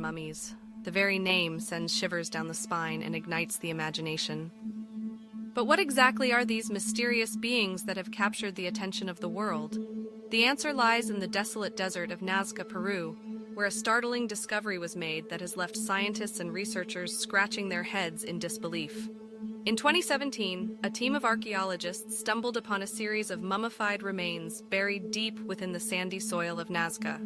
mummies. The very name sends shivers down the spine and ignites the imagination. But what exactly are these mysterious beings that have captured the attention of the world? The answer lies in the desolate desert of Nazca, Peru, where a startling discovery was made that has left scientists and researchers scratching their heads in disbelief. In 2017, a team of archaeologists stumbled upon a series of mummified remains buried deep within the sandy soil of Nazca.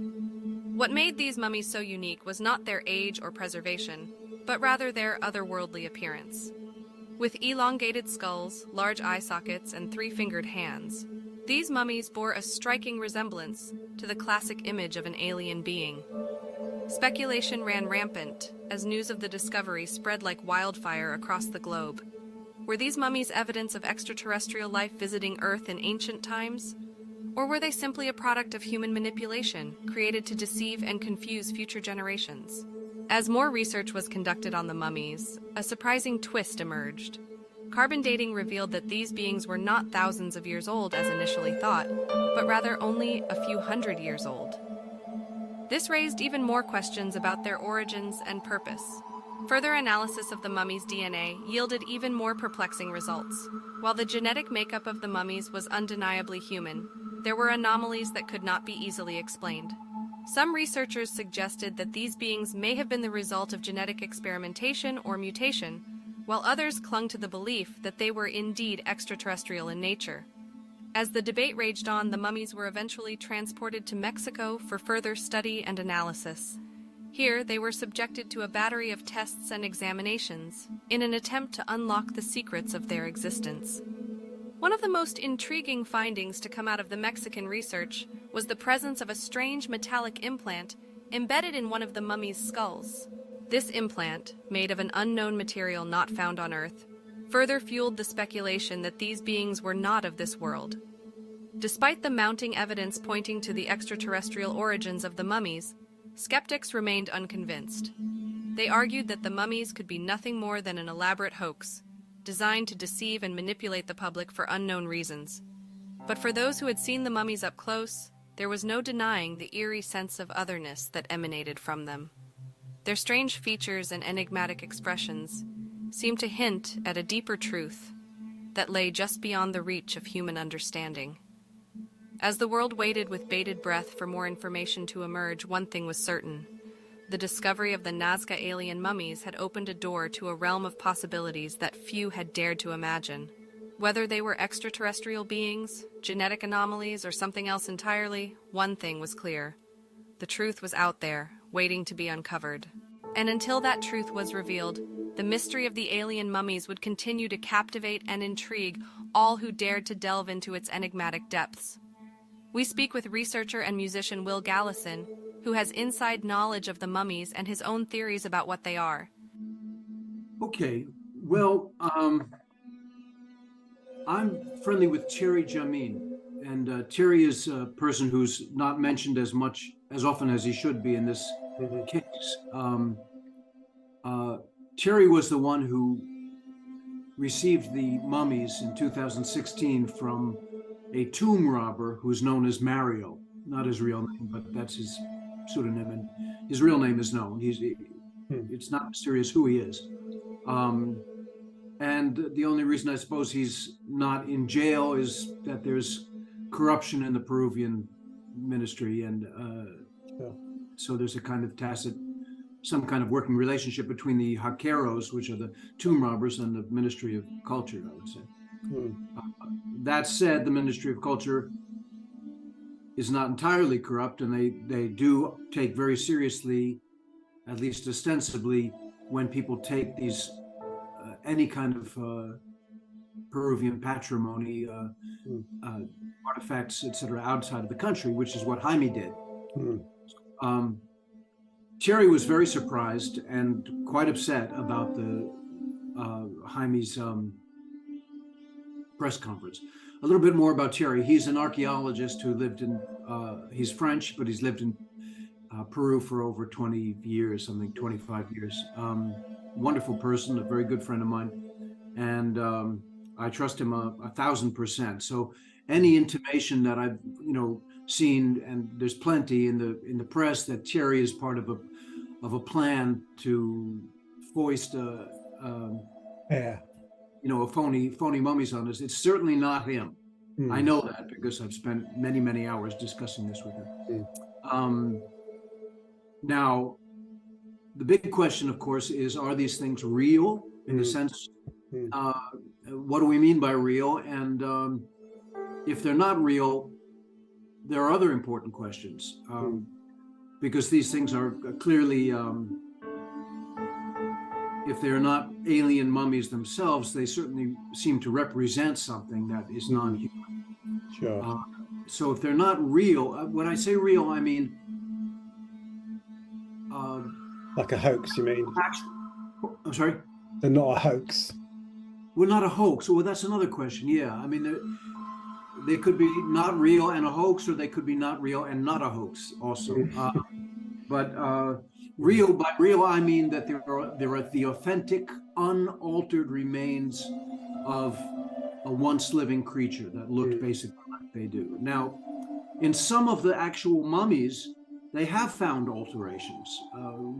What made these mummies so unique was not their age or preservation, but rather their otherworldly appearance. With elongated skulls, large eye sockets, and three-fingered hands, these mummies bore a striking resemblance to the classic image of an alien being. Speculation ran rampant as news of the discovery spread like wildfire across the globe. Were these mummies evidence of extraterrestrial life visiting Earth in ancient times? Or were they simply a product of human manipulation, created to deceive and confuse future generations? As more research was conducted on the mummies, a surprising twist emerged. Carbon dating revealed that these beings were not thousands of years old as initially thought, but rather only a few hundred years old. This raised even more questions about their origins and purpose. Further analysis of the mummy's DNA yielded even more perplexing results. While the genetic makeup of the mummies was undeniably human, there were anomalies that could not be easily explained. Some researchers suggested that these beings may have been the result of genetic experimentation or mutation, while others clung to the belief that they were indeed extraterrestrial in nature. As the debate raged on, the mummies were eventually transported to Mexico for further study and analysis. Here, they were subjected to a battery of tests and examinations in an attempt to unlock the secrets of their existence. One of the most intriguing findings to come out of the Mexican research was the presence of a strange metallic implant embedded in one of the mummy's skulls. This implant, made of an unknown material not found on Earth, further fueled the speculation that these beings were not of this world. Despite the mounting evidence pointing to the extraterrestrial origins of the mummies, skeptics remained unconvinced. They argued that the mummies could be nothing more than an elaborate hoax, designed to deceive and manipulate the public for unknown reasons. But for those who had seen the mummies up close, there was no denying the eerie sense of otherness that emanated from them. Their strange features and enigmatic expressions seemed to hint at a deeper truth that lay just beyond the reach of human understanding. As the world waited with bated breath for more information to emerge, one thing was certain. The discovery of the Nazca alien mummies had opened a door to a realm of possibilities that few had dared to imagine. Whether they were extraterrestrial beings, genetic anomalies, or something else entirely, one thing was clear. The truth was out there, waiting to be uncovered. And until that truth was revealed, the mystery of the alien mummies would continue to captivate and intrigue all who dared to delve into its enigmatic depths. We speak with researcher and musician Will Gallison, who has inside knowledge of the mummies and his own theories about what they are. Okay, well, I'm friendly with Thierry Jamin, and Thierry is a person who's not mentioned as often as he should be in this case. Thierry was the one who received the mummies in 2016 from a tomb robber who's known as Mario, not his real name, but that's his pseudonym, and his real name is known. It's not mysterious who he is. And the only reason I suppose he's not in jail is that there's corruption in the Peruvian ministry, and so there's a kind of some kind of working relationship between the Haqueros, which are the tomb robbers, and the Ministry of Culture, I would say. That said, the Ministry of Culture is not entirely corrupt, and they do take very seriously, at least ostensibly, when people take these any kind of Peruvian patrimony, artifacts, etc., outside of the country, which is what Jaime did. Thierry was very surprised and quite upset about the Jaime's press conference. A little bit more about Thierry. He's an archaeologist who lived in, he's French, but he's lived in Peru for over 20 years, something 25 years. Wonderful person, a very good friend of mine. And I trust him 1,000%. So any intimation that I've, seen, and there's plenty in the press, that Thierry is part of a plan to foist Yeah. a phony mummies on us. It's certainly not him. I know that because I've spent many hours discussing this with him. Now, the big question, of course, is: are these things real? In the sense, what do we mean by real? And if they're not real, there are other important questions, because these things are clearly, if they're not alien mummies themselves, they certainly seem to represent something that is non-human. Sure. So if they're not real, when I say real, I mean like a hoax, you mean? I'm sorry? They're not a hoax. Well, not a hoax. Well, that's another question. Yeah, I mean, they could be not real and a hoax, or they could be not real and not a hoax also. But real, by real, I mean that there are the authentic, unaltered remains of a once living creature that looked basically like they do. Now, in some of the actual mummies, they have found alterations,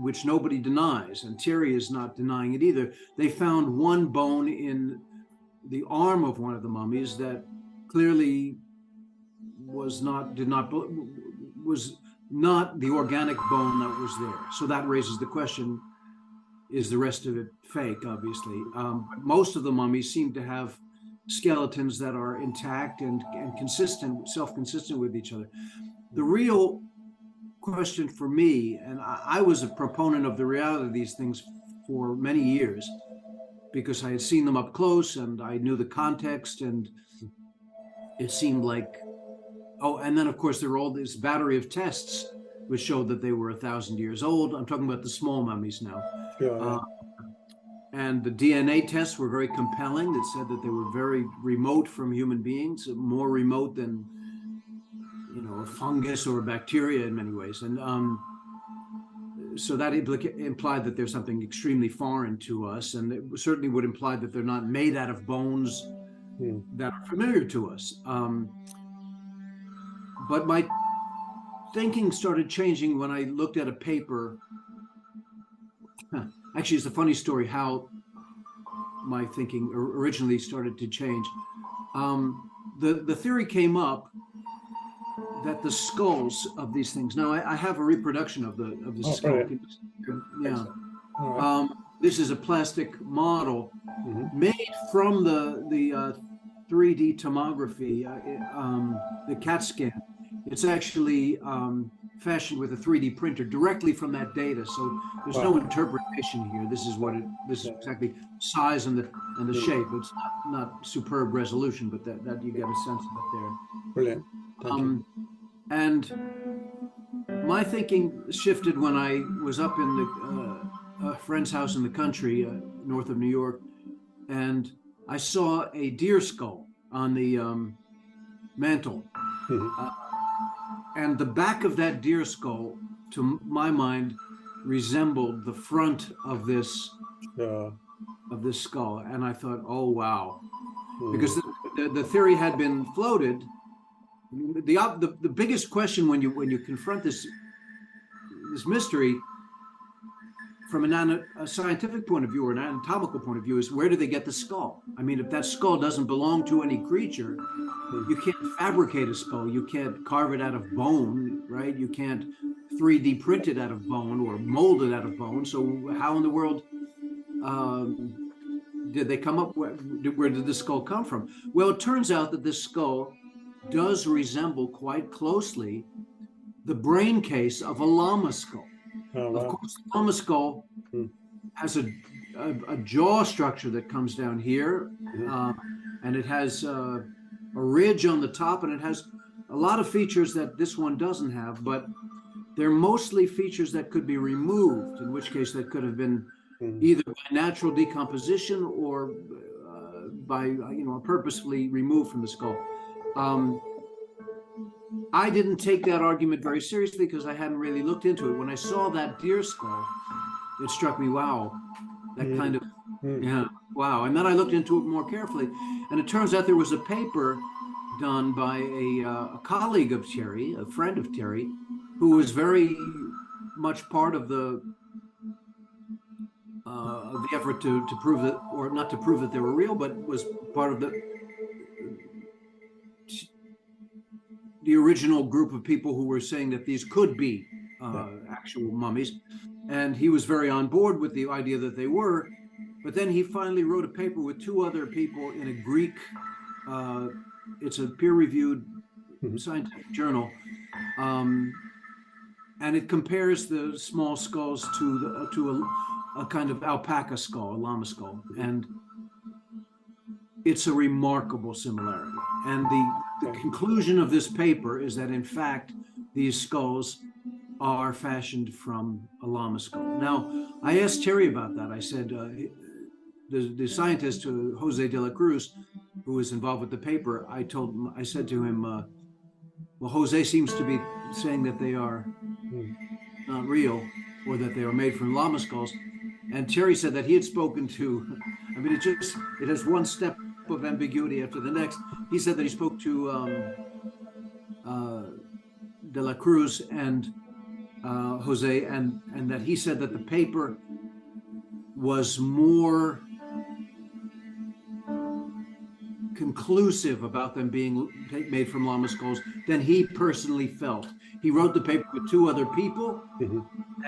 which nobody denies, and Thierry is not denying it either. They found one bone in the arm of one of the mummies that clearly was not the organic bone that was there. So that raises the question: is the rest of it fake? Obviously, most of the mummies seem to have skeletons that are intact and consistent, self-consistent with each other. The real question for me, and I was a proponent of the reality of these things for many years, because I had seen them up close and I knew the context, and it seemed like, and then of course there were all this battery of tests which showed that they were 1,000 years old. I'm talking about the small mummies now. Sure. And the DNA tests were very compelling. That said that they were very remote from human beings, more remote than a fungus or a bacteria in many ways. And so that implied that there's something extremely foreign to us, and it certainly would imply that they're not made out of bones that are familiar to us. But my thinking started changing when I looked at a paper. Actually, it's a funny story how my thinking originally started to change. The theory came up that the skulls of these things. Now I have a reproduction of the skull. Brilliant. Yeah. Right. This is a plastic model made from the 3D tomography, the CAT scan. It's actually fashioned with a 3D printer directly from that data. So there's no interpretation here. This is this is exactly size and the shape. It's not superb resolution, but that you get a sense of it there. Brilliant. Thank you. And my thinking shifted when I was up in a friend's house in the country, north of New York, and I saw a deer skull on the mantle. And the back of that deer skull, to my mind, resembled the front of this skull. And I thought, oh, wow. Because the theory had been floated. The biggest question when you confront this mystery from a scientific point of view or an anatomical point of view is, where do they get the skull? I mean, if that skull doesn't belong to any creature, you can't fabricate a skull. You can't carve it out of bone, right? You can't 3D print it out of bone or mold it out of bone. So how in the world did they come up? Where did the skull come from? Well, it turns out that this skull does resemble quite closely the brain case of a llama skull. Oh, wow. Of course, the llama skull has a jaw structure that comes down here, and it has a ridge on the top, and it has a lot of features that this one doesn't have, but they're mostly features that could be removed, in which case that could have been either by natural decomposition or by purposefully removed from the skull. I didn't take that argument very seriously because I hadn't really looked into it. When I saw that deer skull, it struck me, wow, that kind of, wow. And then I looked into it more carefully, and it turns out there was a paper done by a colleague of Thierry, a friend of Thierry, who was very much part of the the effort to prove that, or not to prove that they were real, but was part of the original group of people who were saying that these could be actual mummies. And he was very on board with the idea that they were. But then he finally wrote a paper with two other people in a Greek, it's a peer-reviewed scientific journal, and it compares the small skulls to a kind of alpaca skull, a llama skull, and it's a remarkable similarity. And the conclusion of this paper is that in fact these skulls are fashioned from a llama skull. Now, I asked Terry about that. I said, the scientist, Jose de la Cruz, who was involved with the paper, I said to him, well, Jose seems to be saying that they are not real, or that they are made from llama skulls. And Terry said that he had spoken to, I mean, it has one step of ambiguity after the next. He said that he spoke to de la Cruz and Jose, and that he said that the paper was more conclusive about them being made from llama skulls than he personally felt. He wrote the paper with two other people,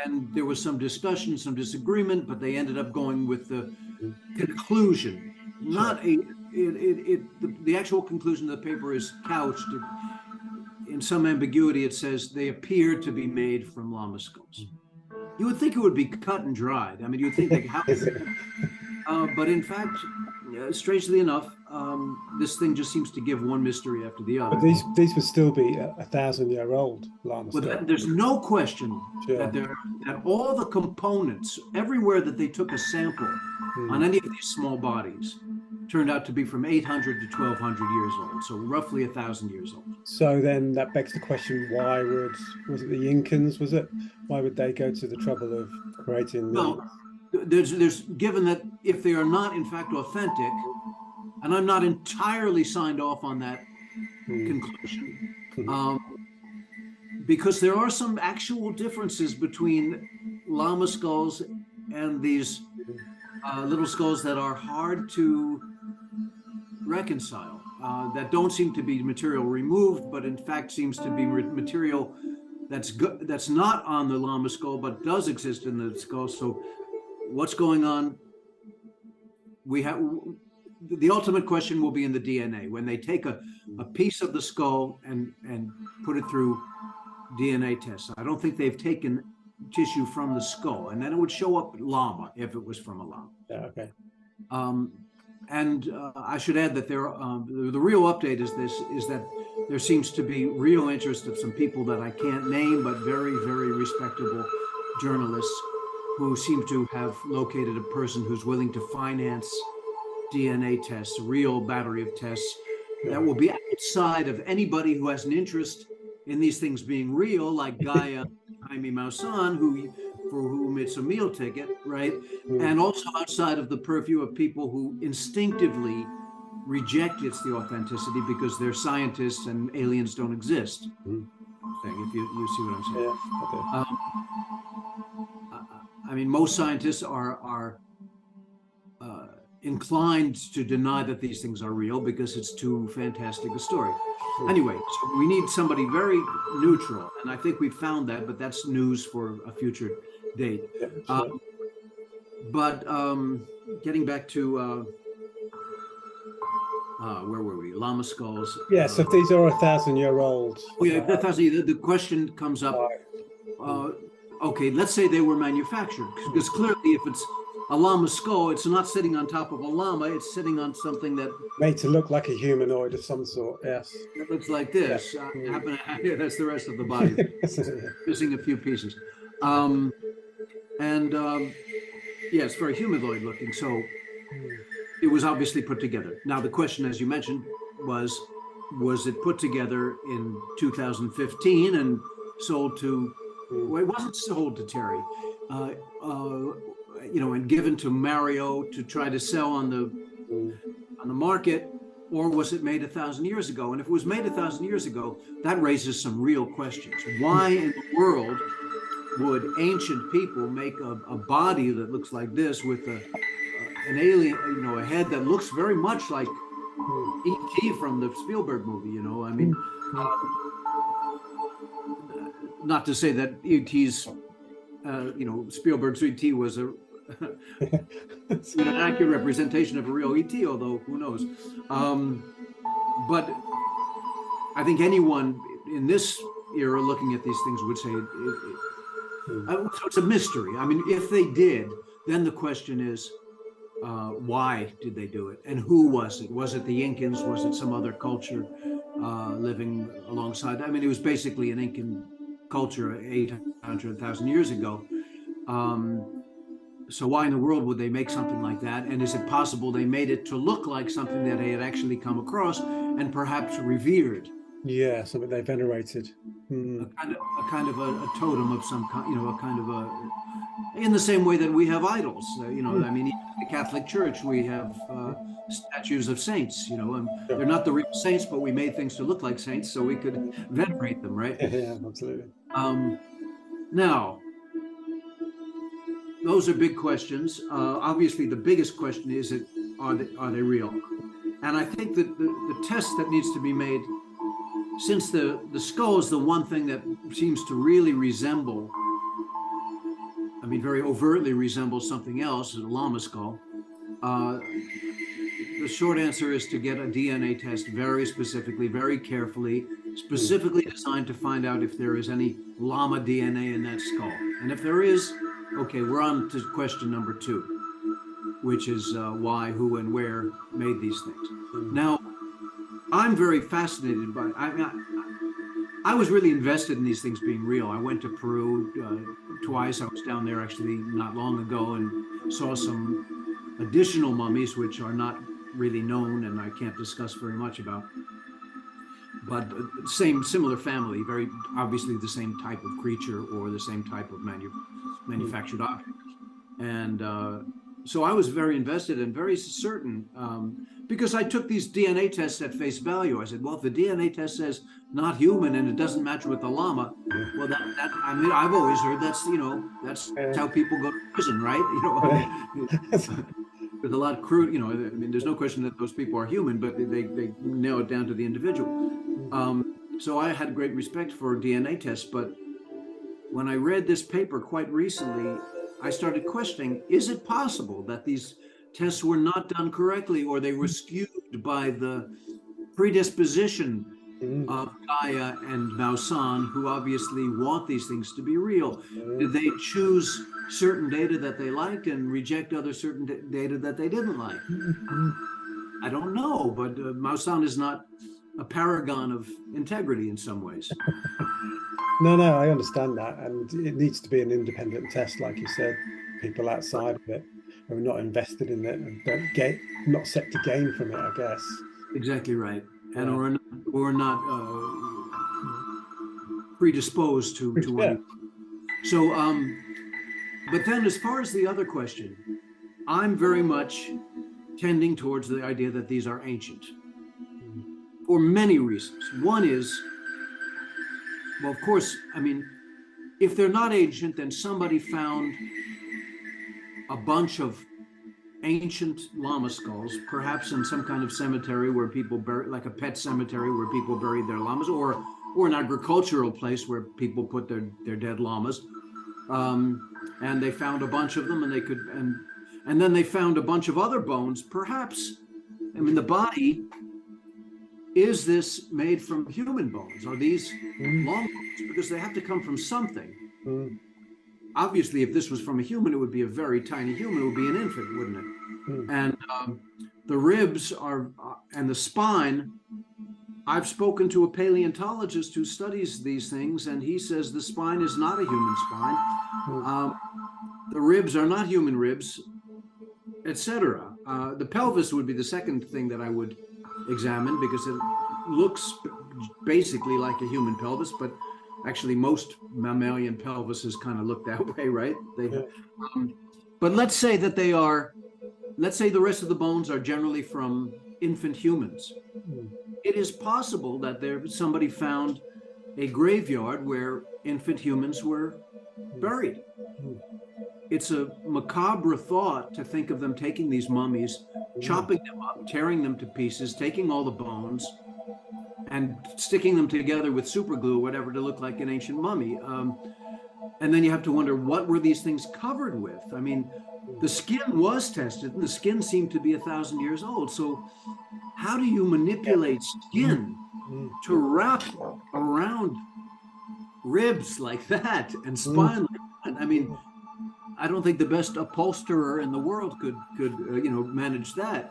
and there was some discussion, some disagreement, but they ended up going with the conclusion. Not the actual conclusion of the paper is couched in some ambiguity. It says they appear to be made from llama skulls. You would think it would be cut and dried. I mean, you'd think like, how? But in fact, strangely enough, this thing just seems to give one mystery after the other. But these would still be 1,000-year-old llama skulls. But there's no question that all the components, everywhere that they took a sample on any of these small bodies, turned out to be from 800 to 1,200 years old, so roughly 1,000 years old. So then that begs the question: why was it the Incans? Why would they go to the trouble of creating? Well, there's given that if they are not in fact authentic, and I'm not entirely signed off on that conclusion, because there are some actual differences between llama skulls and these little skulls that are hard to reconcile, that don't seem to be material removed, but in fact seems to be material that's not on the llama skull but does exist in the skull. So what's going on? We have the ultimate question will be in the DNA when they take a piece of the skull and put it through DNA tests. I don't think they've taken tissue from the skull, and then it would show up llama if it was from a llama. Yeah, okay. And I should add that the real update is that there seems to be real interest of some people that I can't name, but very, very respectable journalists who seem to have located a person who's willing to finance DNA tests, a real battery of tests that will be outside of anybody who has an interest in these things being real, like Gaia Jaime Maussan, for whom it's a meal ticket, right? And also outside of the purview of people who instinctively reject the authenticity because they're scientists and aliens don't exist. If you see what I'm saying. Yeah, okay. I mean, most scientists are inclined to deny that these things are real because it's too fantastic a story. Anyway, so we need somebody very neutral, and I think we found that, but that's news for a future date. Yeah, sure. Getting back to where were we? Llama skulls. Yeah, so if these are 1,000-year-old. Yeah, the question comes up. Okay, let's say they were manufactured, because clearly if it's a llama skull, it's not sitting on top of a llama, it's sitting on something that made to look like a humanoid of some sort. Yes, it looks like this. That's the rest of the body, missing a few pieces. Yeah, it's very humanoid looking, so it was obviously put together. Now the question, as you mentioned, was it put together in 2015 and sold to, well, it wasn't sold to Terry, and given to Mario to try to sell on the market, or was it made 1,000 years ago? And if it was made 1,000 years ago, that raises some real questions. Why in the world would ancient people make a body that looks like this with an alien, a head that looks very much like E.T. from the Spielberg movie, I mean, not to say that E.T.'s, Spielberg's E.T. was an accurate representation of a real ET, although who knows. But I think anyone in this era looking at these things would say so it's a mystery. I mean, if they did, then the question is, why did they do it? And who was it? Was it the Incans? Was it some other culture living alongside? I mean, it was basically an Incan culture 800,000 years ago. So why in the world would they make something like that? And is it possible they made it to look like something that they had actually come across and perhaps revered? Yeah, something they venerated. A kind of a totem of some kind, a kind of a, in the same way that we have idols. I mean, even in the Catholic Church, we have statues of saints, and they're not the real saints, but we made things to look like saints so we could venerate them, right? Yeah, absolutely. Now, those are big questions. Obviously, the biggest question is, are they real? And I think that the test that needs to be made, since the skull is the one thing that seems to really resemble, very overtly resemble something else, a llama skull, the short answer is to get a DNA test very specifically, very carefully, specifically designed to find out if there is any llama DNA in that skull. And if there is, okay, we're on to question number 2, which is why, who, and where made these things. Now, I'm very fascinated by, I was really invested in these things being real. I went to Peru twice. I was down there actually not long ago and saw some additional mummies, which are not really known and I can't discuss very much about. But similar family, very obviously the same type of creature or the same type of manufactured object. And so I was very invested and very certain, because I took these DNA tests at face value. I said, well, if the DNA test says not human and it doesn't match with the llama, well, I've always heard that's how people go to prison, right? With a lot of crude, there's no question that those people are human, but they nail it down to the individual. So I had great respect for DNA tests, but when I read this paper quite recently, I started questioning, is it possible that these tests were not done correctly, or they were skewed by the predisposition of Gaia and Maussan, who obviously want these things to be real? Did they choose certain data that they liked and reject other certain data that they didn't like? I don't know, but Maussan is not a paragon of integrity in some ways. No, I understand that, and it needs to be an independent test, like you said. People outside of it who are not invested in it and not set to gain from it, I guess. Exactly right, and we're not predisposed to one. So, but then as far as the other question, I'm very much tending towards the idea that these are ancient for many reasons. One is, well, of course, if they're not ancient, then somebody found a bunch of ancient llama skulls, perhaps in some kind of cemetery where people bury, like a pet cemetery where people buried their llamas, or an agricultural place where people put their dead llamas. And they found a bunch of them, and then they found a bunch of other bones. Perhaps, the body, is this made from human bones? Are these long bones? Because they have to come from something. Obviously, if this was from a human, it would be a very tiny human. It would be an infant, wouldn't it? And the ribs and the spine, I've spoken to a paleontologist who studies these things, and he says the spine is not a human spine. The ribs are not human ribs, etc. The pelvis would be the second thing that I would examine, because it looks basically like a human pelvis, but actually most mammalian pelvises kind of look that way, right? But let's say that let's say the rest of the bones are generally from infant humans. It is possible that somebody found a graveyard where infant humans were buried. It's a macabre thought to think of them taking these mummies, chopping them up, tearing them to pieces, taking all the bones, and sticking them together with super glue or whatever to look like an ancient mummy. And then you have to wonder, what were these things covered with? I mean, the skin was tested, and the skin seemed to be 1,000 years old. So how do you manipulate skin to wrap around ribs like that and spine like that? I mean, I don't think the best upholsterer in the world could manage that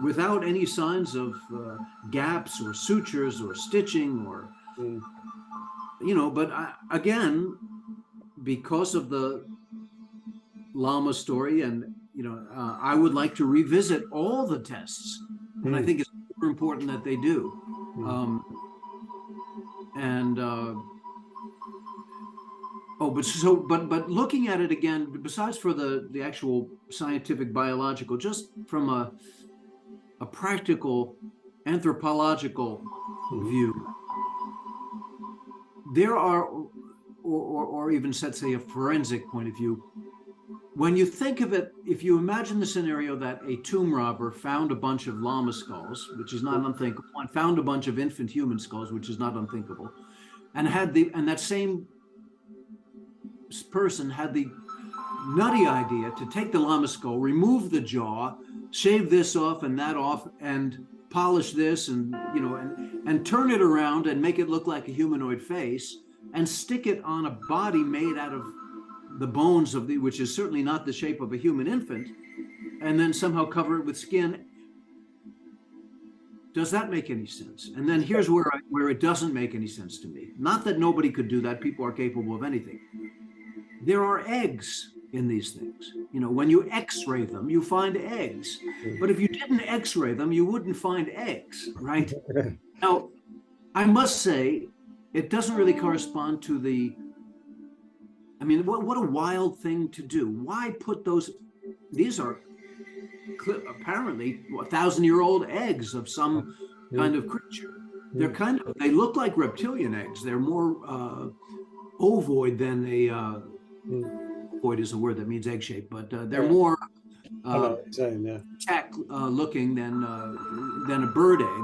without any signs of gaps or sutures or stitching or But again, because of the llama story, and I would like to revisit all the tests, and I think it's super important that they do. But looking at it again, besides for the actual scientific biological, just from a practical anthropological view, there are, or even let's say a forensic point of view, when you think of it, if you imagine the scenario that a tomb robber found a bunch of llama skulls, which is not unthinkable, and found a bunch of infant human skulls, which is not unthinkable, and that same person had the nutty idea to take the llama skull, remove the jaw, shave this off and that off, and polish this, and and turn it around and make it look like a humanoid face, and stick it on a body made out of the bones of which is certainly not the shape of a human infant, and then somehow cover it with skin. Does that make any sense? And then here's where it doesn't make any sense to me. Not that nobody could do that. People are capable of anything. There are eggs in these things. When you x-ray them, you find eggs. But if you didn't x-ray them, you wouldn't find eggs, right? Now, I must say, it doesn't really correspond to what a wild thing to do. Why put these are apparently 1,000-year-old eggs of some kind of creature. They look like reptilian eggs. They're more ovoid than ovoid is a word that means egg shape, but they're more tack looking than a bird egg.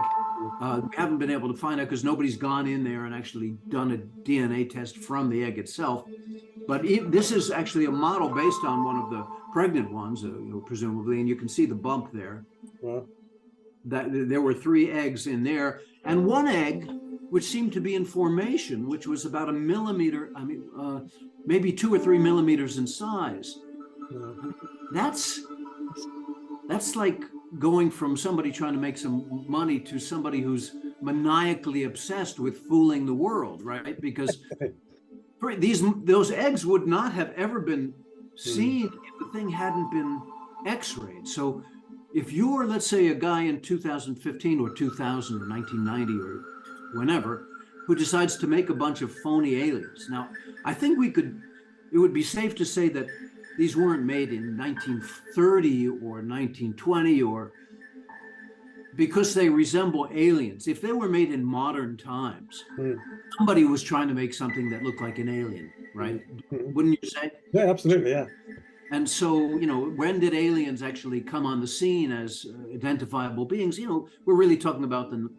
We haven't been able to find out because nobody's gone in there and actually done a DNA test from the egg itself. But this is actually a model based on one of the pregnant ones, presumably, and you can see the bump there. That there were 3 eggs in there, and one egg which seemed to be in formation, which was about a millimeter, maybe 2 or 3 millimeters in size. That's like going from somebody trying to make some money to somebody who's maniacally obsessed with fooling the world, right? Because those eggs would not have ever been seen if the thing hadn't been x-rayed. So if you're, let's say, a guy in 2015 or 2000 or 1990 or whenever, who decides to make a bunch of phony aliens. Now, I think it would be safe to say that these weren't made in 1930 or 1920 because they resemble aliens. If they were made in modern times, somebody was trying to make something that looked like an alien, right? Wouldn't you say? Yeah, absolutely, yeah. And so, when did aliens actually come on the scene as identifiable beings? We're really talking about the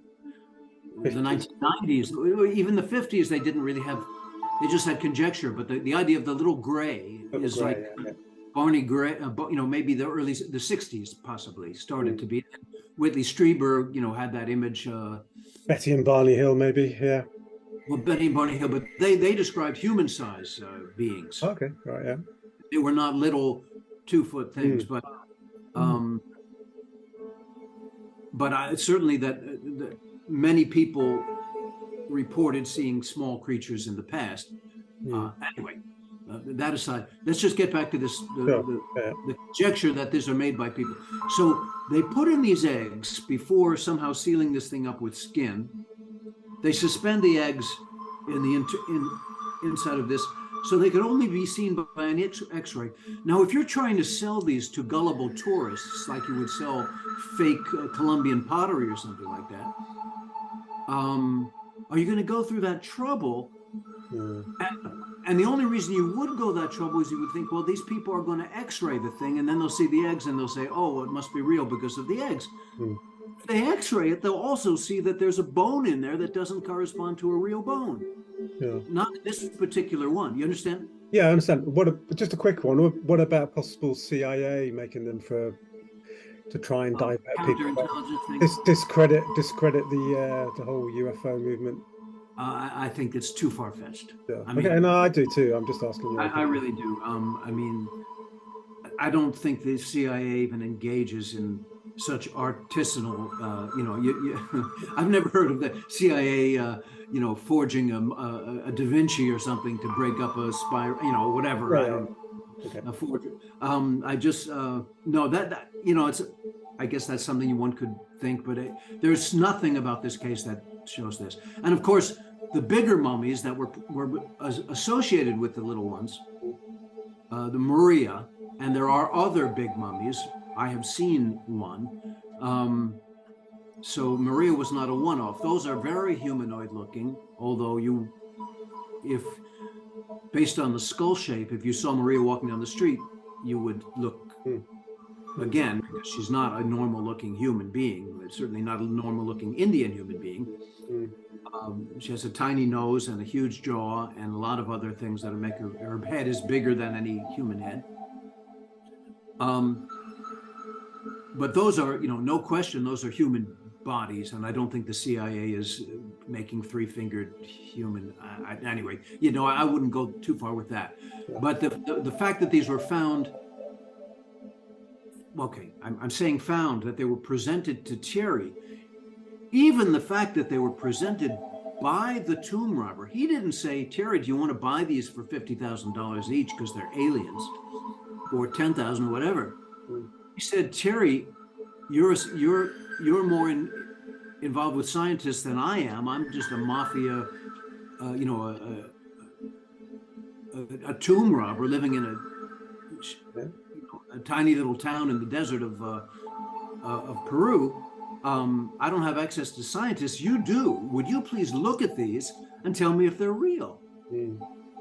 1990s, even the 50s. They didn't really have. They just had conjecture. But the idea of the little gray is like Barney Gray. Maybe the 60s possibly started to be. Whitley Strieber, had that image. Betty and Barney Hill, maybe, yeah. Well, Betty and Barney Hill, but they described human-sized beings. Okay, right, yeah. They were not little 2-foot things, but certainly that many people reported seeing small creatures in the past. Anyway, that aside, let's just get back to this, the conjecture that these are made by people. So they put in these eggs before somehow sealing this thing up with skin. They suspend the eggs in the inside of this, so they could only be seen by an X-ray. Now, if you're trying to sell these to gullible tourists, like you would sell fake Colombian pottery or something like that, are you going to go through that trouble? And the only reason you would go that trouble is you would think, well, these people are going to x-ray the thing, and then they'll see the eggs and they'll say, oh, well, it must be real because of the eggs. If they x-ray it, they'll also see that there's a bone in there that doesn't correspond to a real bone. Not this particular one. You understand? Yeah, I understand. Just a quick one. What about possible CIA making them to try and divert people? Discredit the whole UFO movement. I think it's too far-fetched. Yeah. Okay, no, I do too. I'm just asking you. I really do. I mean, I don't think the CIA even engages in such artisanal, I've never heard of the CIA, forging a Da Vinci or something to break up a spy, whatever. Right. I don't know. I just, no, that it's, I guess that's something one could think, but there's nothing about this case that shows this. And of course, the bigger mummies that were associated with the little ones, the Maria, and there are other big mummies. I have seen one. So Maria was not a one-off. Those are very humanoid looking, although if based on the skull shape, if you saw Maria walking down the street, you would look again, because she's not a normal looking human being, certainly not a normal looking Indian human being. She has a tiny nose and a huge jaw and a lot of other things that make her head is bigger than any human head. But those are, no question, those are human bodies. And I don't think the CIA is making three-fingered human. Anyway, I wouldn't go too far with that. But the fact that these were found, okay, I'm saying found, that they were presented to Thierry. Even the fact that they were presented by the tomb robber, he didn't say, Thierry, do you want to buy these for $50,000 each because they're aliens, or 10,000 or whatever. He said, Thierry, you're more involved with scientists than I am. I'm just a mafia, a tomb robber living in a tiny little town in the desert of Peru. I don't have access to scientists. You do. Would you please look at these and tell me if they're real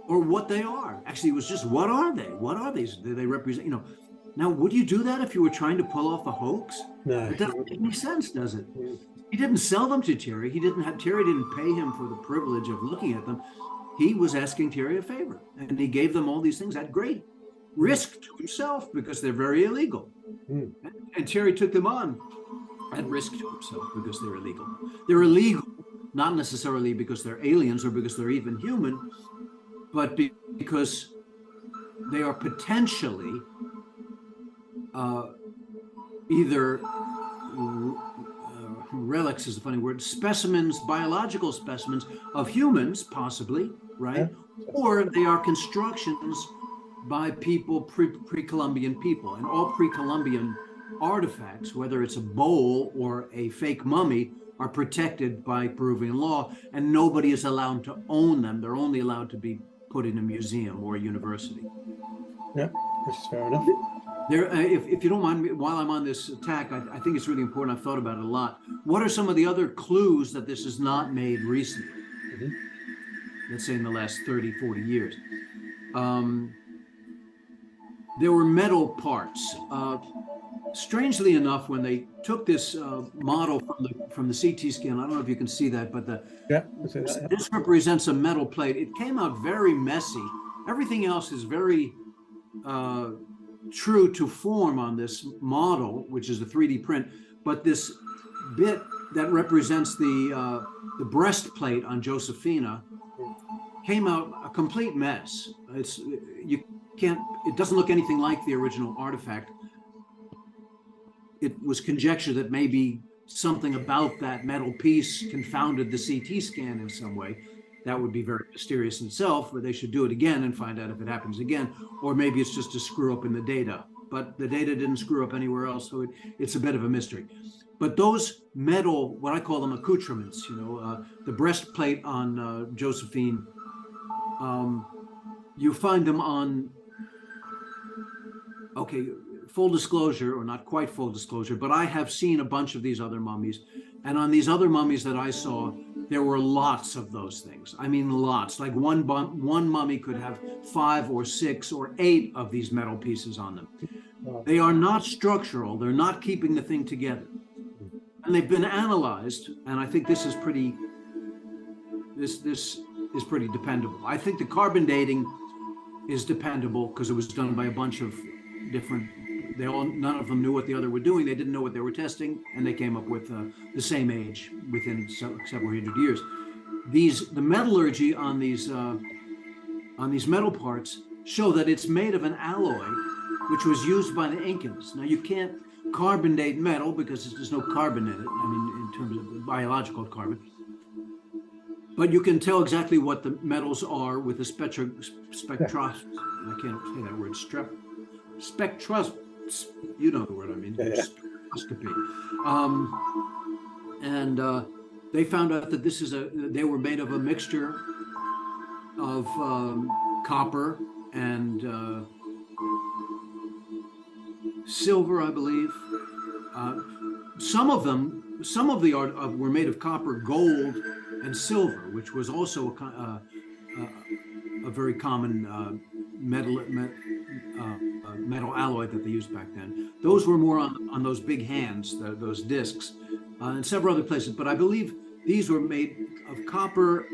or what they are? Actually, it was just, what are they? What are these? Do they represent, Now, would you do that if you were trying to pull off a hoax? No. It doesn't make any sense, does it? He didn't sell them to Thierry. Thierry didn't pay him for the privilege of looking at them. He was asking Thierry a favor, and he gave them all these things at great risk to himself because they're very illegal. And Thierry took them on at risk to himself because they're illegal. They're illegal, not necessarily because they're aliens or because they're even human, but because they are potentially either relics is a funny word, specimens, biological specimens of humans, possibly, right? Or they are constructions by people, pre-Columbian people. And all pre-Columbian artifacts, whether it's a bowl or a fake mummy, are protected by Peruvian law, and nobody is allowed to own them. They're only allowed to be put in a museum or a university. Yeah, which is fair enough. If you don't mind me, while I'm on this attack, I think it's really important. I've thought about it a lot. What are some of the other clues that this is not made recently? Let's say in the last 30, 40 years. There were metal parts. Strangely enough, when they took this model from the CT scan, I don't know if you can see that, but this represents a metal plate. It came out very messy. Everything else is very true to form on this model, which is a 3D print. But this bit that represents the breastplate on Josephina came out a complete mess. It doesn't look anything like the original artifact. It was conjectured that maybe something about that metal piece confounded the CT scan in some way. That would be very mysterious in itself, but they should do it again and find out if it happens again. Or maybe it's just a screw up in the data, but the data didn't screw up anywhere else, so it's a bit of a mystery. But those metal, what I call them accoutrements, the breastplate on Josephine, you find them on, full disclosure, or not quite full disclosure, but I have seen a bunch of these other mummies. And on these other mummies that I saw, there were lots of those things. I mean, lots. Like one mummy could have 5 or 6 or 8 of these metal pieces on them. They are not structural. They're not keeping the thing together. And they've been analyzed, and I think this is pretty dependable. I think the carbon dating is dependable because it was done by a bunch of different, none of them knew what the other were doing. They didn't know what they were testing, and they came up with the same age within several hundred years. The metallurgy on these metal parts show that it's made of an alloy which was used by the Incans. Now, you can't carbon date metal because there's no carbon in it, I mean, in terms of biological carbon. But you can tell exactly what the metals are with the I can't say that word, you know the word I mean, spectroscopy. And they found out that they were made of a mixture of copper and silver, I believe. Some of the art were made of copper, gold, and silver, which was also a very common metal alloy that they used back then. Those were more on those big hands, those discs, and several other places. But I believe these were made of copper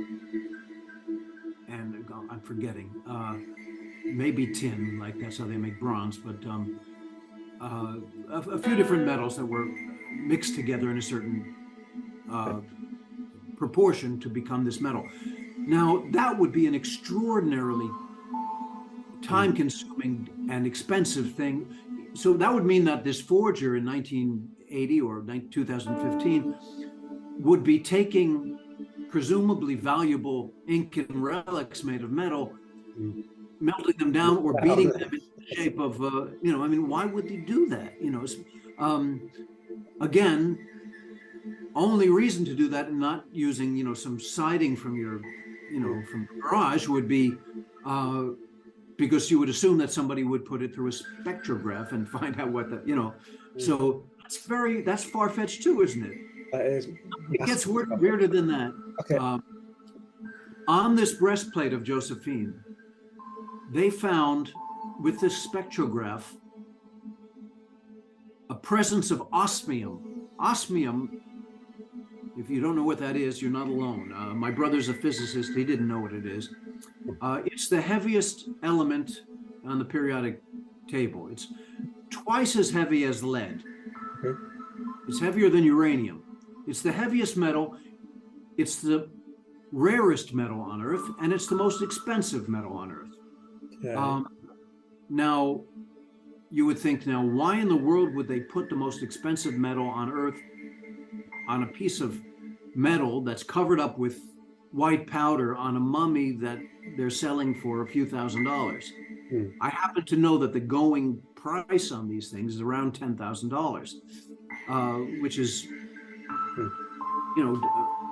and I'm forgetting, maybe tin, like that's how they make bronze, but a few different metals that were mixed together in a certain proportion to become this metal. Now, that would be an extraordinarily time-consuming and expensive thing. So that would mean that this forger in 1980 or 2015 would be taking presumably valuable Incan relics made of metal, melting them down or beating them in the shape of, I mean, why would they do that? Again, only reason to do that and not using, some siding from your, from the garage would be because you would assume that somebody would put it through a spectrograph and find out what so that's far-fetched too, isn't it? That is. It gets weirder than that. Okay. On this breastplate of Josephine, they found with this spectrograph a presence of osmium. Osmium, if you don't know what that is, you're not alone. My brother's a physicist. He didn't know what it is. It's the heaviest element on the periodic table. It's twice as heavy as lead. Okay. It's heavier than uranium. It's the heaviest metal. It's the rarest metal on Earth, and it's the most expensive metal on Earth. Yeah. Now, you would think, why in the world would they put the most expensive metal on Earth on a piece of metal that's covered up with white powder on a mummy that they're selling for a few $1,000s? I happen to know that the going price on these things is around $10,000, which is,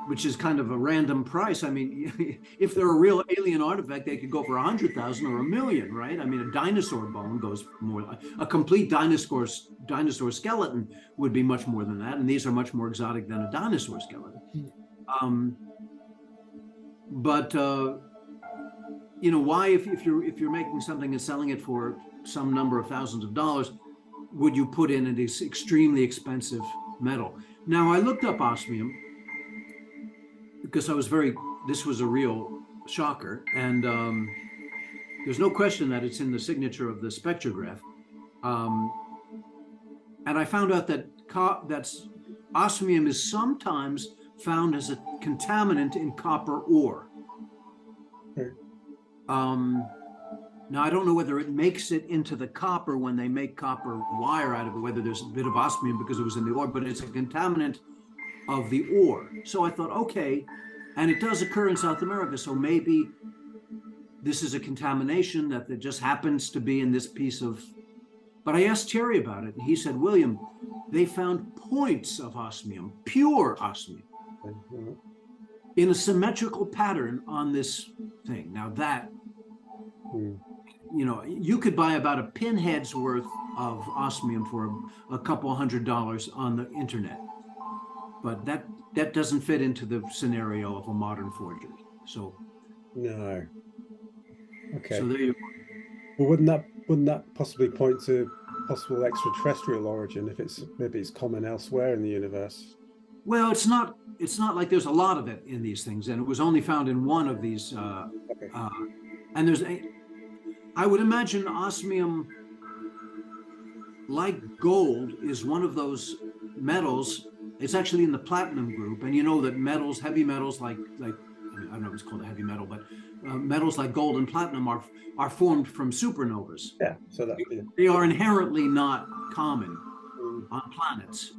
which is kind of a random price. I mean, if they're a real alien artifact, they could go for 100,000 or 1,000,000, right? I mean, a dinosaur bone goes for more. A complete dinosaur skeleton would be much more than that, and these are much more exotic than a dinosaur skeleton. Why, if you're making something and selling it for some number of thousands of dollars, would you put in an extremely expensive metal? Now, I looked up osmium because this was a real shocker, and there's no question that it's in the signature of the spectrograph. And I found out that osmium is sometimes found as a contaminant in copper ore. Now, I don't know whether it makes it into the copper when they make copper wire out of it, whether there's a bit of osmium because it was in the ore, but it's a contaminant of the ore. So I thought, okay, and it does occur in South America, so maybe this is a contamination that just happens to be in this piece of. But I asked Terry about it, and he said, William, they found points of osmium, pure osmium, in a symmetrical pattern on this thing. Now that, you could buy about a pinhead's worth of osmium for a couple $100 on the internet. But that doesn't fit into the scenario of a modern forgery. So no. Okay. So there you go. Well, wouldn't that possibly point to possible extraterrestrial origin if maybe it's common elsewhere in the universe? Well, it's not like there's a lot of it in these things, and it was only found in one of these. Okay. And I would imagine osmium, like gold, is one of those metals. It's actually in the platinum group, and you know that metals, heavy metals like I don't know if it's called a heavy metal, but metals like gold and platinum are formed from supernovas. Yeah, so they are inherently not common on planets.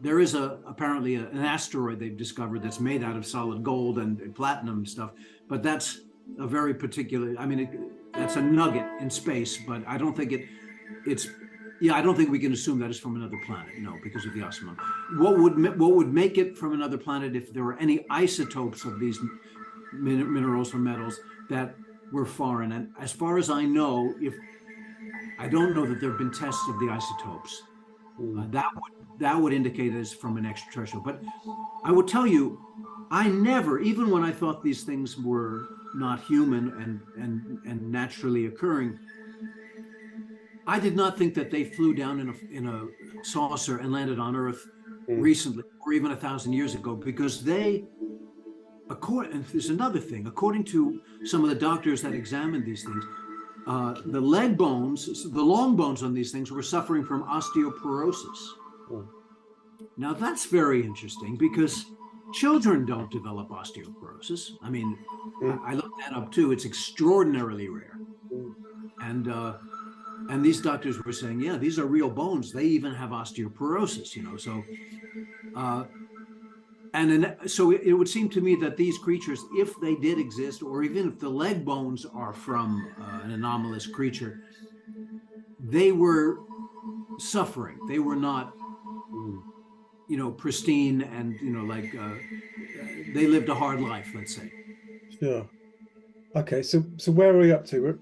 There is apparently an asteroid they've discovered that's made out of solid gold and platinum stuff, but that's a very particular. I mean, that's a nugget in space, but I don't think it's. Yeah, I don't think we can assume that it's from another planet. No, because of the osmium. What would make it from another planet if there were any isotopes of these minerals or metals that were foreign? And as far as I know, I don't know that there have been tests of the isotopes. That would indicate it's from an extraterrestrial. But I will tell you, I never, even when I thought these things were not human and naturally occurring, I did not think that they flew down in a saucer and landed on Earth recently, or even 1,000 years ago, because and there's another thing, according to some of the doctors that examined these things, the leg bones, the long bones on these things were suffering from osteoporosis. Now that's very interesting because children don't develop osteoporosis. I mean, I looked that up too. It's extraordinarily rare. And these doctors were saying, yeah, these are real bones. They even have osteoporosis, you know. So, so it would seem to me that these creatures, if they did exist, or even if the leg bones are from an anomalous creature, they were suffering. They were not, you know, pristine and, you know, like they lived a hard life, let's say. Sure. Okay, so where are we up to?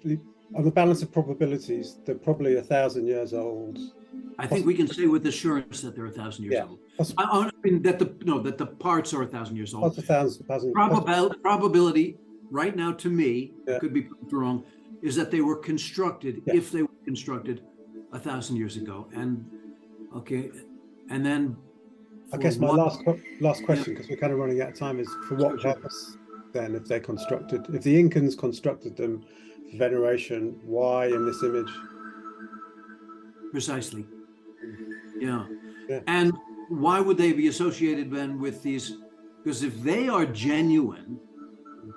On the balance of probabilities, they're probably 1,000 years old. I think we can say with assurance that they're 1,000 years old. I mean that the parts are 1,000 years old. 1,000. Probability right now, to me, could be proved wrong, is that they were constructed, if they were constructed 1,000 years ago. And okay, and then I guess my last question, because we're kind of running out of time, is for what purpose then, if the Incans constructed them for veneration, why in this image? Precisely. Yeah. And why would they be associated then with these? Because if they are genuine,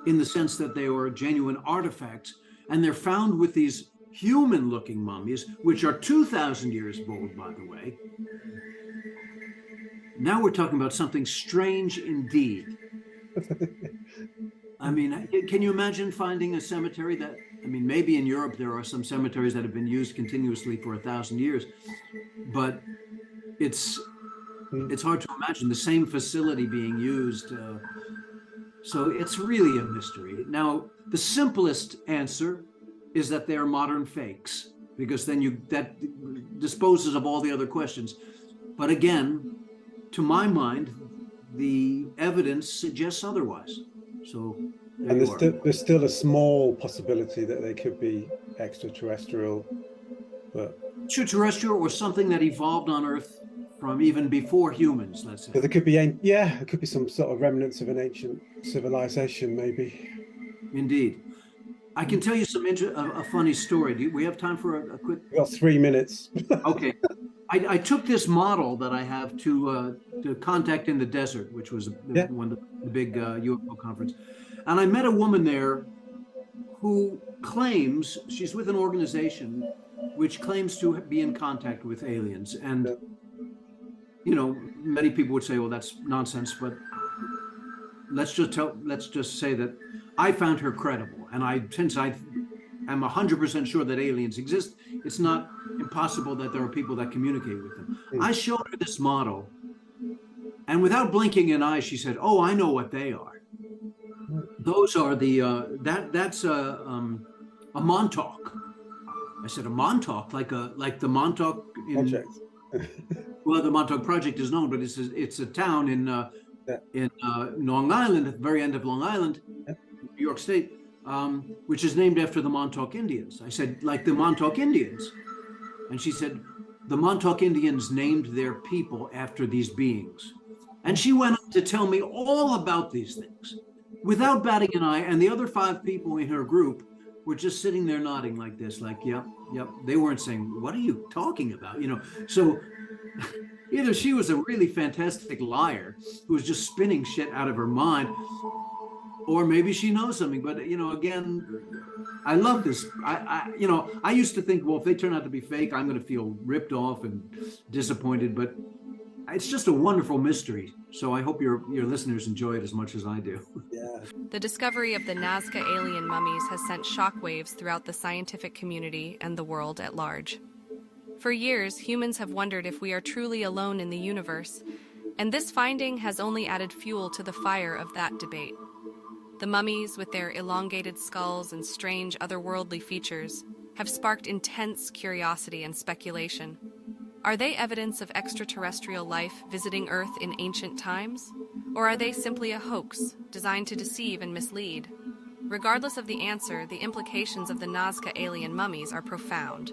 in the sense that they are genuine artifacts, and they're found with these human-looking mummies, which are 2,000 years old, by the way, now we're talking about something strange indeed. I mean, can you imagine finding a cemetery that, I mean, maybe in Europe there are some cemeteries that have been used continuously for 1,000 years, but it's hard to imagine the same facility being used. So it's really a mystery. Now, the simplest answer is that they are modern fakes, because then that disposes of all the other questions. But again, to my mind, the evidence suggests otherwise. So there's still a small possibility that they could be extraterrestrial, but extraterrestrial or something that evolved on Earth from even before humans, let's say. So there could be it could be some sort of remnants of an ancient civilization, maybe. Indeed. I can tell you a funny story. Do we have time for a quick? We've got 3 minutes. Okay. I took this model that I have to Contact in the Desert, which was one of the big UFO conference. And I met a woman there who claims, she's with an organization which claims to be in contact with aliens. And, you know, many people would say, well, that's nonsense, but let's just say that I found her credible. And since I am 100% sure that aliens exist, it's not impossible that there are people that communicate with them. I showed her this model, and without blinking an eye, she said, "Oh, I know what they are. Those are the that's a Montauk, I said, a Montauk, like the Montauk Project. Well, the Montauk Project is known, but it's a town in Long Island, at the very end of Long Island, New York State, which is named after the Montauk Indians. I said, like the Montauk Indians. And she said, the Montauk Indians named their people after these beings. And she went on to tell me all about these things without batting an eye. And the other 5 people in her group were just sitting there nodding like this, like, yep, yep. They weren't saying, what are you talking about? So either she was a really fantastic liar who was just spinning shit out of her mind, or maybe she knows something. But, again, I love this. I used to think, well, if they turn out to be fake, I'm going to feel ripped off and disappointed. But it's just a wonderful mystery. So I hope your listeners enjoy it as much as I do. Yeah. The discovery of the Nazca alien mummies has sent shockwaves throughout the scientific community and the world at large. For years, humans have wondered if we are truly alone in the universe, and this finding has only added fuel to the fire of that debate. The mummies, with their elongated skulls and strange otherworldly features, have sparked intense curiosity and speculation. Are they evidence of extraterrestrial life visiting Earth in ancient times? Or are they simply a hoax designed to deceive and mislead? Regardless of the answer, the implications of the Nazca alien mummies are profound.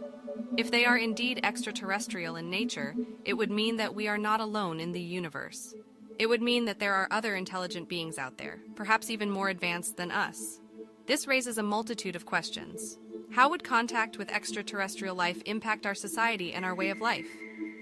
If they are indeed extraterrestrial in nature, it would mean that we are not alone in the universe. It would mean that there are other intelligent beings out there, perhaps even more advanced than us. This raises a multitude of questions. How would contact with extraterrestrial life impact our society and our way of life?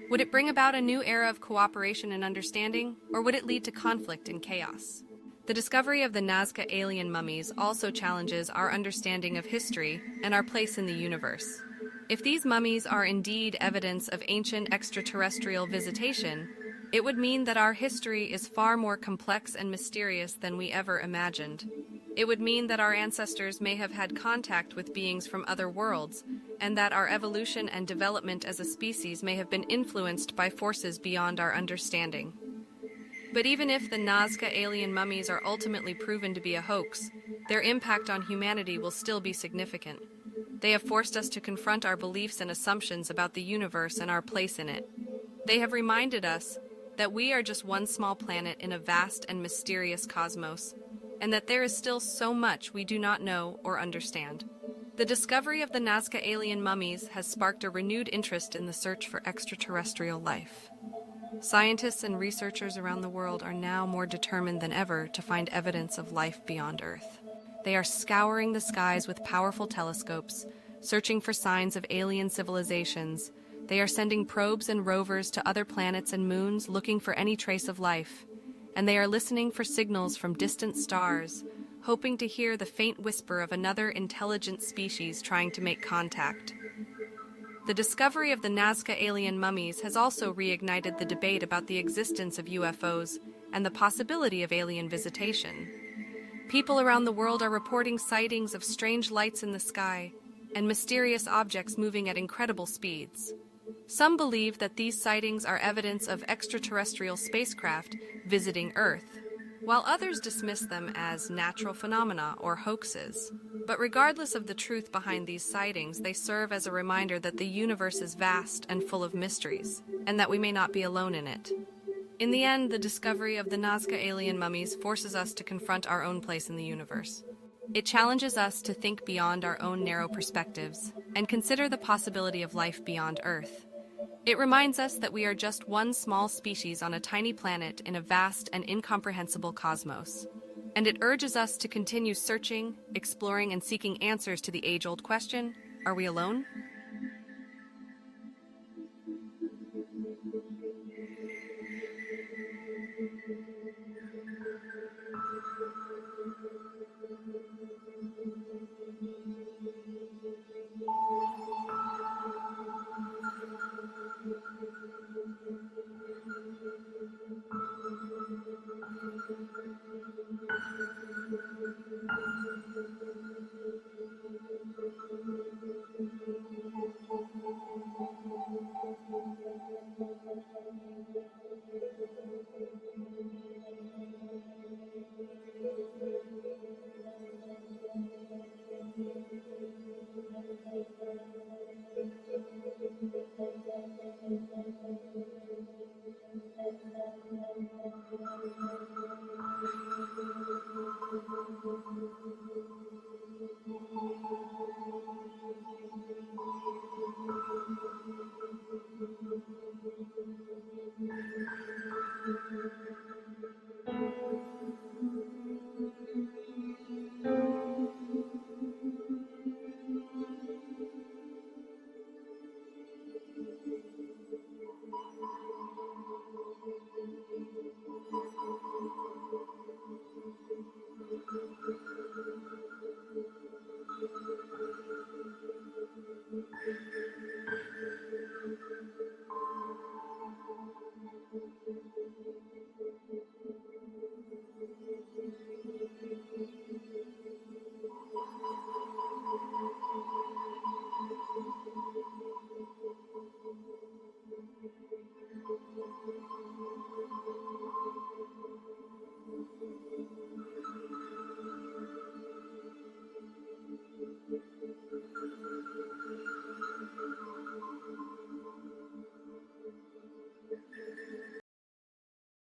Would it bring about a new era of cooperation and understanding, or would it lead to conflict and chaos? The discovery of the Nazca alien mummies also challenges our understanding of history and our place in the universe. If these mummies are indeed evidence of ancient extraterrestrial visitation, it would mean that our history is far more complex and mysterious than we ever imagined. It would mean that our ancestors may have had contact with beings from other worlds, and that our evolution and development as a species may have been influenced by forces beyond our understanding. But even if the Nazca alien mummies are ultimately proven to be a hoax, their impact on humanity will still be significant. They have forced us to confront our beliefs and assumptions about the universe and our place in it. They have reminded us that we are just one small planet in a vast and mysterious cosmos, and that there is still so much we do not know or understand. The discovery of the Nazca alien mummies has sparked a renewed interest in the search for extraterrestrial life. Scientists and researchers around the world are now more determined than ever to find evidence of life beyond Earth. They are scouring the skies with powerful telescopes, searching for signs of alien civilizations. They are sending probes and rovers to other planets and moons looking for any trace of life. And they are listening for signals from distant stars, hoping to hear the faint whisper of another intelligent species trying to make contact. The discovery of the Nazca alien mummies has also reignited the debate about the existence of UFOs and the possibility of alien visitation. People around the world are reporting sightings of strange lights in the sky and mysterious objects moving at incredible speeds. Some believe that these sightings are evidence of extraterrestrial spacecraft visiting Earth, while others dismiss them as natural phenomena or hoaxes. But regardless of the truth behind these sightings, they serve as a reminder that the universe is vast and full of mysteries, and that we may not be alone in it. In the end, the discovery of the Nazca alien mummies forces us to confront our own place in the universe. It challenges us to think beyond our own narrow perspectives and consider the possibility of life beyond Earth. It reminds us that we are just one small species on a tiny planet in a vast and incomprehensible cosmos. And it urges us to continue searching, exploring, and seeking answers to the age-old question, are we alone?